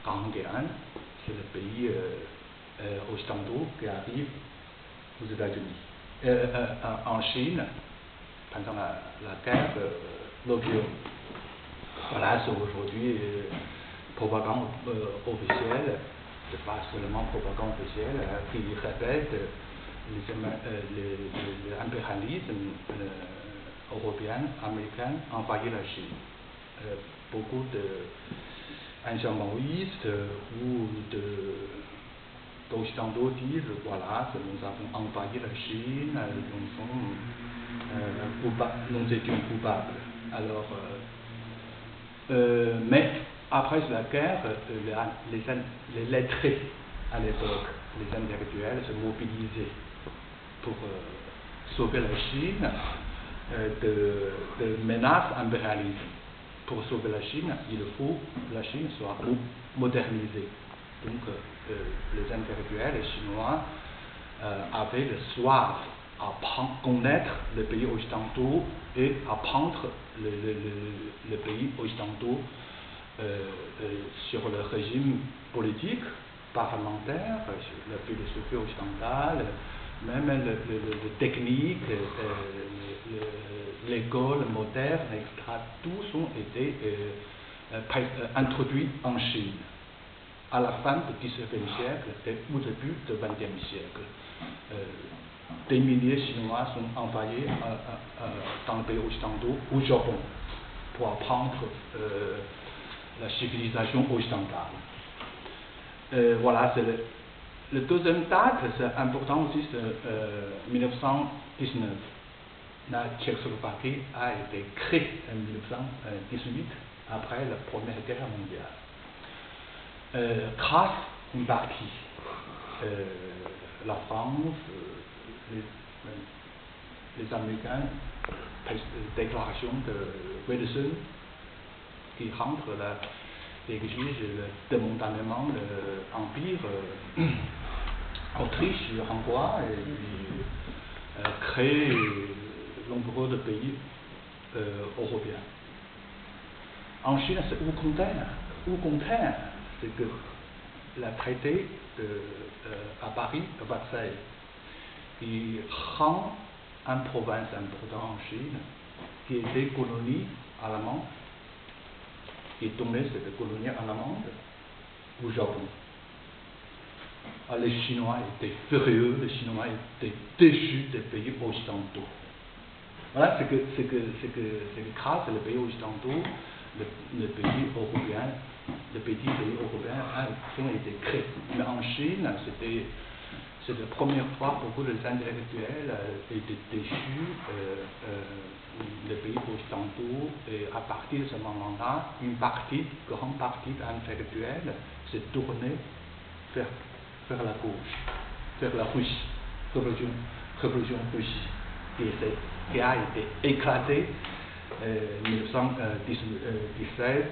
Kahangyan, c'est le pays occidentaux qui arrive aux États-Unis, en Chine, pendant la guerre l'opium. Voilà, c'est aujourd'hui propagande officielle, c'est pas seulement propagande officielle, qui répète l'impérialisme européen, américain envahit la Chine. Beaucoup d'anciens maoïstes ou d'occidentaux disent voilà, nous avons envahi la Chine, nous étions coupables. Alors, mais après la guerre, les lettrés à l'époque, les intellectuels se mobilisaient pour sauver la Chine de menaces impérialistes. Pour sauver la Chine, il faut que la Chine soit modernisée. Donc, les intellectuels chinois avaient le soif à connaître les pays occidentaux et apprendre les pays occidentaux sur le régime politique, parlementaire, sur la philosophie occidentale, même les techniques, l'école moderne, etc. Tous ont été introduits en Chine à la fin du XIXe siècle et au début du XXe siècle. Des milliers de Chinois sont envoyés dans les pays occidentaux, au Japon, pour apprendre la civilisation occidentale. Voilà, c'est le deuxième date, c'est important aussi, c'est 1919. La Tchécoslovaquie a été créée en 1918, après la Première Guerre mondiale. Grâce une partie, la France, les Américains, déclaration de Wilson, qui rentre l'exige le démantèlement de l'Empire Autriche-Hongrois et puis crée nombreux de pays européens. En Chine, c'est au contraire, c'est que la traité à Paris, à Versailles, qui rend une province importante en Chine, qui était colonie allemande, qui donnait cette colonie allemande au Japon. Les Chinois étaient furieux, les Chinois étaient déchus des pays occidentaux. Voilà, c'est que grâce aux pays occidentaux, les pays européens, les petits pays européens ont été créés. Mais en Chine, c'est la première fois pour beaucoup d'intellectuels étaient déchus des pays occidentaux, et à partir de ce moment-là, une grande partie intellectuelle s'est tournée vers la gauche, vers la Russie, révolution russe, qui a été éclatée en 1917,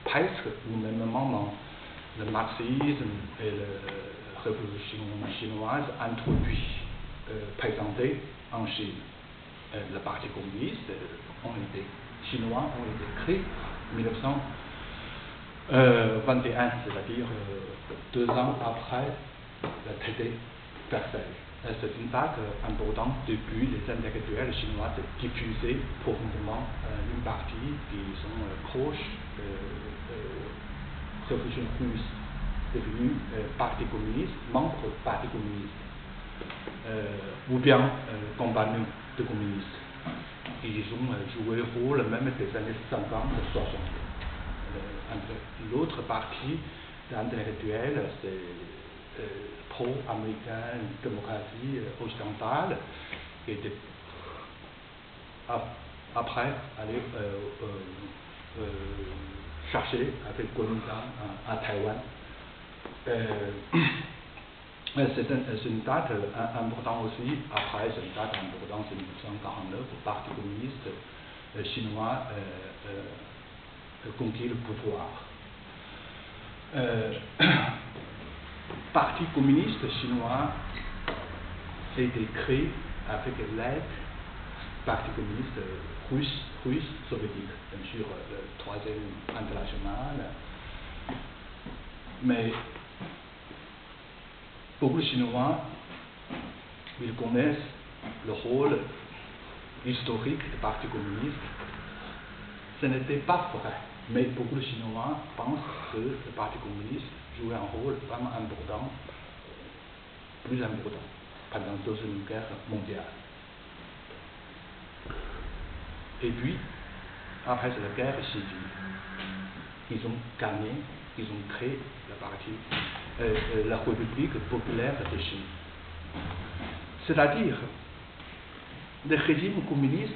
presque au même moment. Le marxisme et la révolution chinoise introduits, présentés en Chine. Le Parti communiste chinois ont été créés en 1921, c'est-à-dire 2 ans après le traité de Versailles. C'est une date importante depuis les intellectuels chinois de diffuser profondément une partie qui sont proches de la révolution russe, devenu Parti communiste, membre du Parti communiste, ou bien compagnons de communistes. Ils ont joué le rôle même des années 50 et 60. L'autre partie d'intellectuels, c'est pro-américain, démocratie occidentale, qui était après aller chercher avec Kuomintang à Taïwan. C'est une date importante aussi. Après, c'est une date importante, c'est 1949, le Parti communiste chinois conquit le pouvoir. Parti communiste chinois a été créé avec l'aide du Parti communiste russe, soviétique, bien sûr, le Troisième international, Mais beaucoup de Chinois, ils connaissent le rôle historique du Parti communiste. Ce n'était pas vrai, mais beaucoup de Chinois pensent que le Parti communiste jouait un rôle vraiment important, plus important, pendant la Deuxième Guerre mondiale. Et puis, après la guerre civile, ils ont gagné, ils ont créé la République populaire de Chine. C'est-à-dire, le régime communiste